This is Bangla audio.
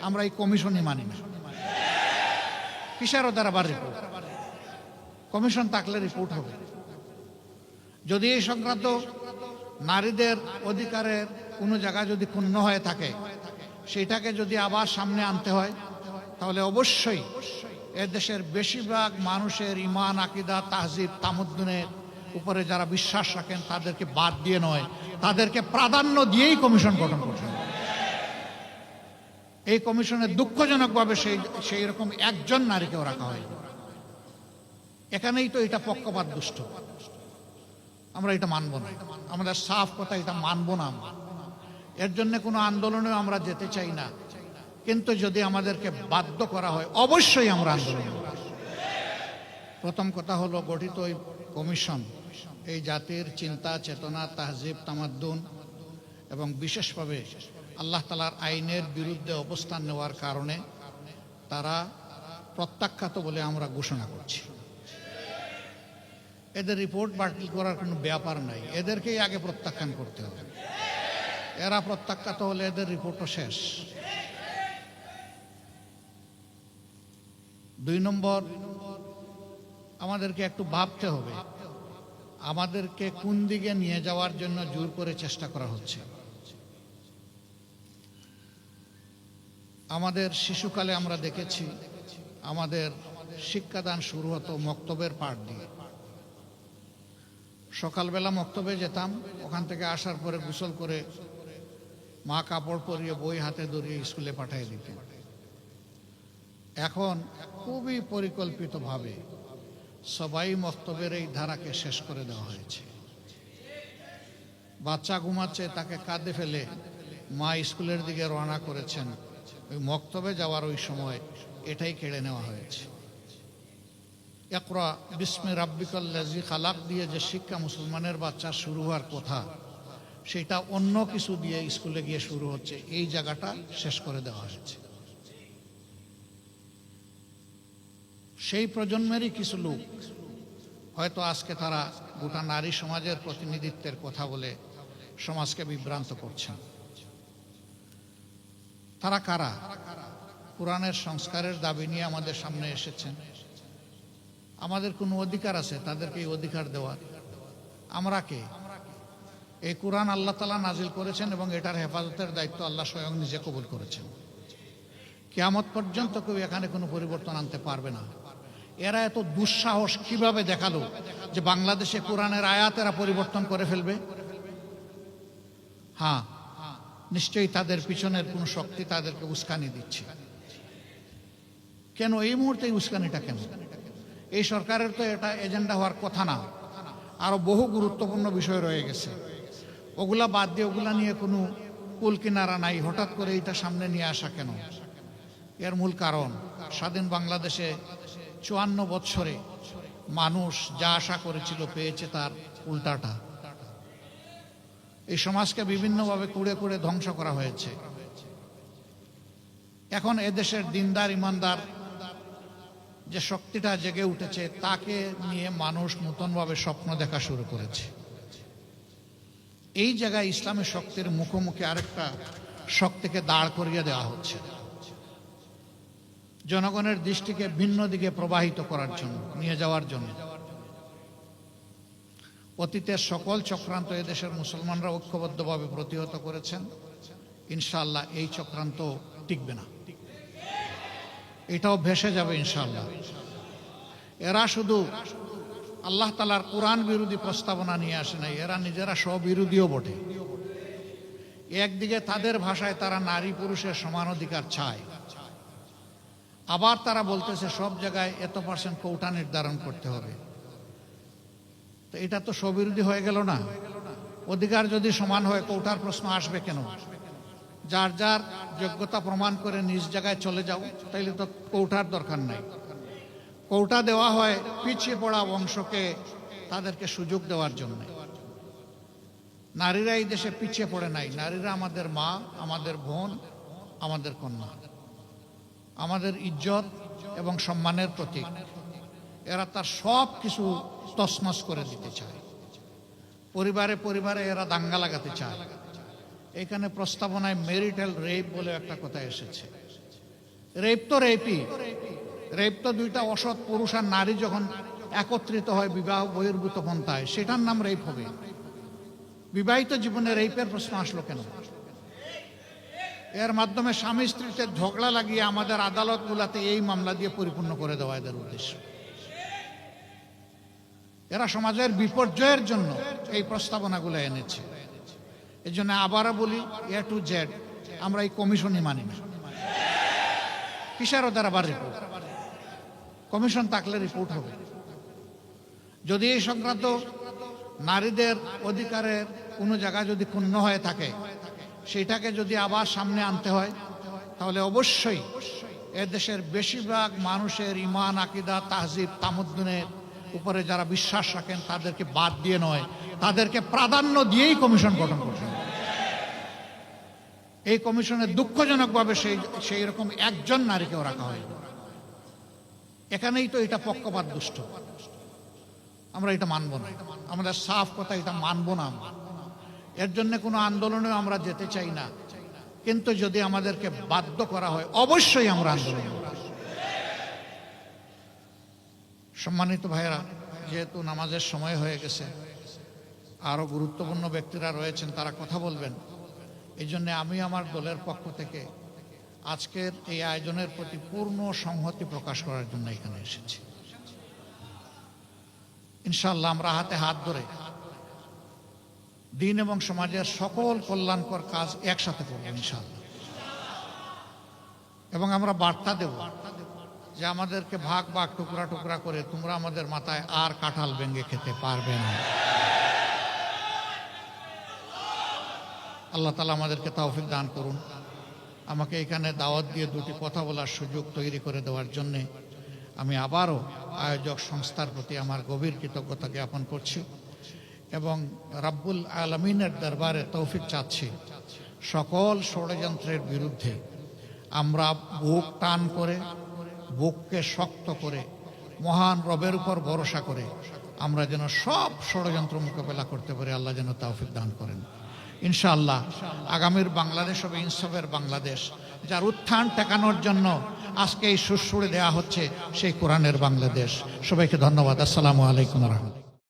আমরা এই কমিশনই মানি না। কিসের ওদের আবার রিপোর্ট? কমিশন থাকলে রিপোর্ট হবে। যদি এই সংক্রান্ত নারীদের অধিকারের কোনো জায়গায় যদি ক্ষুণ্ণ হয়ে থাকে, সেটাকে যদি আবার সামনে আনতে হয়, তাহলে অবশ্যই এদেশের বেশিরভাগ মানুষের ইমান, আকিদা, তাহজিব, তামুদ্দুনের উপরে যারা বিশ্বাস রাখেন তাদেরকে বাদ দিয়ে নয়, তাদেরকে প্রাধান্য দিয়েই কমিশন গঠন করতে হবে। এই কমিশনে দুঃখজনকভাবে সেই রকম একজন নারীকেও রাখা হয়। এখানেই তো এটা পক্ষপাত দুষ্ট। আমরা এটা মানব না, আমাদের সাফ কথা, এটা মানব না। এর জন্য কোনো আন্দোলনে আমরা যেতে চাই না, কিন্তু যদি আমাদেরকে বাধ্য করা হয় অবশ্যই আমরা আন্দোলন করব। প্রথম কথা হলো, গঠিত এই কমিশন এই জাতির চিন্তা, চেতনা, তাহজিব, তামাদ্দুন এবং বিশেষভাবে আল্লাহ তাআলার আইনের বিরুদ্ধে অবস্থান নেওয়ার কারণে তারা প্রত্যাখ্যাত বলে আমরা ঘোষণা করছি। এদের রিপোর্ট বাতিল করার কোনো ব্যাপার নাই, এদেরকেই আগে প্রত্যাখ্যান করতে হবে। এরা প্রত্যাখ্যাত হলে এদের রিপোর্টও শেষ। 2 নম্বর, আমাদেরকে একটু ভাবতে হবে আমাদেরকে কোন দিকে নিয়ে যাওয়ার জন্য জোর করে চেষ্টা করা হচ্ছে। আমাদের শিশুকালে আমরা দেখেছি আমাদের শিক্ষাদান শুরু হতো মক্তবের পাঠ দিয়ে। সকালবেলা মক্তবে যেতাম, ওখান থেকে আসার পরে গোসল করে মা কাপড় পরিয়ে বই হাতে ধরিয়ে স্কুলে পাঠিয়ে দিত। এখন খুবই পরিকল্পিতভাবে সবাই মক্তবের এই ধারাকে শেষ করে দেওয়া হয়েছে। বাচ্চা ঘুমাচ্ছে, তাকে কাঁধে ফেলে মা স্কুলের দিকে রওনা করেছেন, ওই মক্তবে যাওয়ার ওই সময় এটাই কেড়ে নেওয়া হয়েছে। ইকরা বিস্মি রাব্বিকাল্লাযী খালাক দিয়ে যে শিক্ষা মুসলমানের বাচ্চার শুরু হওয়ার কথা, সেটা অন্য কিছু দিয়ে স্কুলে গিয়ে শুরু হচ্ছে। এই জায়গাটা শেষ করে দেওয়া হয়েছে। সেই প্রজন্মেরই কিছু লোক হয়তো আজকে তারা গোটা নারী সমাজের প্রতিনিধিত্বের কথা বলে সমাজকে বিভ্রান্ত করছেন। তারা কারা? কোরআনের সংস্কারের দাবি নিয়ে আমাদের সামনে এসেছেন। আমাদের কোনো অধিকার আছে তাদেরকে এই অধিকার দেওয়ার? আমরা কে? এই কোরআন আল্লাহ তাআলা নাজিল করেছেন এবং এটার হেফাজতের দায়িত্ব আল্লাহ স্বয়ং নিজে কবুল করেছেন। কিয়ামত পর্যন্ত কেউ এখানে কোনো পরিবর্তন আনতে পারবে না। এরা এত দুঃসাহস কিভাবে দেখালো যে বাংলাদেশে কোরআনের আয়াত এরা পরিবর্তন করে ফেলবে? হ্যাঁ, নিশ্চয়ই তাদের পিছনের কোনো শক্তি তাদেরকে উস্কানি দিচ্ছে। কেন এই মুহূর্তে উস্কানিটা কেন? এই সরকারের তো এটা এজেন্ডা হওয়ার কথা না। আরো বহু গুরুত্বপূর্ণ বিষয় রয়ে গেছে, ওগুলা বাদ দিয়ে ওগুলা নিয়ে কোনো কুল কিনারা নাই। হঠাৎ করে এটা সামনে নিয়ে আসা কেন? এর মূল কারণ, স্বাধীন বাংলাদেশে 54 বৎসরে মানুষ যা আশা করেছিল পেয়েছে তার উল্টাটা। এই সমাজকে বিভিন্নভাবে কুড়ে কুড়ে ধ্বংস করা হয়েছে। এখন এদেশের দিনদার ইমানদার যে শক্তিটা জেগে উঠেছে, তাকে নিয়ে মানুষ নতুনভাবে স্বপ্ন দেখা শুরু করেছে। এই জায়গায় ইসলামের শক্তির মুখোমুখি আরেকটা শক্তিকে দাঁড় করিয়ে দেওয়া হচ্ছে, জনগণের দৃষ্টিকে ভিন্ন দিকে প্রবাহিত করার জন্য, নিয়ে যাওয়ার জন্য। অতীতের সকল চক্রান্ত এদেশের মুসলমানরা ঐক্যবদ্ধভাবে প্রতিহত করেছেন। ইনশাআল্লাহ এই চক্রান্ত টিকবে না, এটাও ভেসে যাবে ইনশাআল্লাহ। এরা শুধু আল্লাহ তাআলার কোরআন বিরোধী প্রস্তাবনা নিয়ে আসে নাই, এরা নিজেরা স্ববিরোধীও বটে। একদিকে তাদের ভাষায় তারা নারী পুরুষের সমান অধিকার চায়, আবার তারা বলতেছে সব জায়গায় এত% কোটা নির্ধারণ করতে হবে। তো এটা তো স্ববিরোধী হয়ে গেল না? অধিকার যদি সমান হয় কোটার প্রশ্ন আসবে কেন? যার যার যোগ্যতা প্রমাণ করে নিজ জায়গায় চলে যাও, তাইলে তো কোটার দরকার নাই। কোটা দেওয়া হয় পিছিয়ে পড়া বংশকে তাদেরকে সুযোগ দেওয়ার জন্য। নারীরা এই দেশে পিছিয়ে পড়ে নাই। নারীরা আমাদের মা, আমাদের বোন, আমাদের কন্যা, আমাদের ইজ্জত এবং সম্মানের প্রতীক। এরা তার সব কিছু তছনছ করে দিতে চায়। পরিবারে পরিবারে এরা দাঙ্গা লাগাতে চায়। এখানে প্রস্তাবনায় ম্যারিটাল রেপ বলে একটা কথা এসেছে। রেপ তো রেপই, রেপ তো দুইটা অসৎ পুরুষ আর নারী যখন একত্রিত হয় বিবাহ বহির্ভূত পন্থায়, সেটার নাম রেপ হবে। বিবাহিত জীবনে রেপের প্রশ্ন আসলো কেন? এর মাধ্যমে স্বামী স্ত্রীতে ঝগড়া লাগিয়ে আমাদের আদালতগুলোতে এই মামলা দিয়ে পরিপূর্ণ করে দেওয়া এদের উদ্দেশ্য। এরা সমাজের বিপর্যয়ের জন্য এই প্রস্তাবনাগুলো এনেছে। এই জন্য আবারও বলি, এ টু জেড আমরা এই কমিশনই মানি না। কিসের ওদের আবার রিপোর্ট? কমিশন থাকলে রিপোর্ট হবে। যদি এই সংক্রান্ত নারীদের অধিকারের কোনো জায়গায় যদি ক্ষুণ্ণ হয়ে থাকে, সেটাকে যদি আবার সামনে আনতে হয়, তাহলে অবশ্যই এদেশের বেশিরভাগ মানুষের ইমান, আকিদা, তাহজিব, তামুদ্দুনের উপরে যারা বিশ্বাস রাখেন তাদেরকে বাদ দিয়ে নয়, তাদেরকে প্রাধান্য দিয়েই কমিশন গঠন করছেন। এই কমিশনে দুঃখজনকভাবে সেই রকম একজন নারীকেও রাখা হয়। এখানেই তো এটা পক্ষপাত দুষ্ট। আমরা এটা মানব না, আমাদের সাফ কথা, এটা মানব না। এর জন্য কোনো আন্দোলনে আমরা যেতে চাই না, কিন্তু যদি আমাদেরকে বাধ্য করা হয় অবশ্যই আমরা আন্দোলন করব। সম্মানিত ভাইয়েরা, যেহেতু নামাজের সময় হয়ে গেছে, আরো গুরুত্বপূর্ণ ব্যক্তিরা রয়েছেন, তারা কথা বলবেন। এই জন্য আমি আমার দলের পক্ষ থেকে আজকের এই আয়োজনের প্রতি পূর্ণ সংহতি প্রকাশ করার জন্য এখানে এসেছি। ইনশাআল্লাহ আমরা হাতে হাত ধরে দিন এবং সমাজের সকল কল্যাণকর কাজ একসাথে করব ইনশাআল্লাহ। এবং আমরা বার্তা দেব যে আমাদেরকে ভাগ ভাগ, টুকরা টুকরা করে তোমরা আমাদের মাথায় আর কাঁঠাল ভেঙে খেতে পারবে না। আল্লাহ তাআলা আমাদেরকে তৌফিক দান করুন। আমাকে এখানে দাওয়াত দিয়ে দুটি কথা বলার সুযোগ তৈরি করে দেওয়ার জন্যে আমি আবারও আয়োজক সংস্থার প্রতি আমার গভীর কৃতজ্ঞতা জ্ঞাপন করছি এবং রাব্বুল আলামিনের দরবারে তৌফিক চাচ্ছি সকল ষড়যন্ত্রের বিরুদ্ধে আমরা বুক টান করে, বুককে শক্ত করে, মহান রবের উপর ভরসা করে আমরা যেন সব ষড়যন্ত্র মোকাবেলা করতে পারি। আল্লাহ যেন তৌফিক দান করেন ইনশাআল্লাহ। আগামীর বাংলাদেশ হবে ইনসাফের বাংলাদেশ, যার উত্থান ঠেকানোর জন্য আজকে এই সুরসুরে দেওয়া হচ্ছে সেই কোরআনের বাংলাদেশ। সবাইকে ধন্যবাদ। আসসালামু আলাইকুম ওয়া রাহমাতুল্লাহ।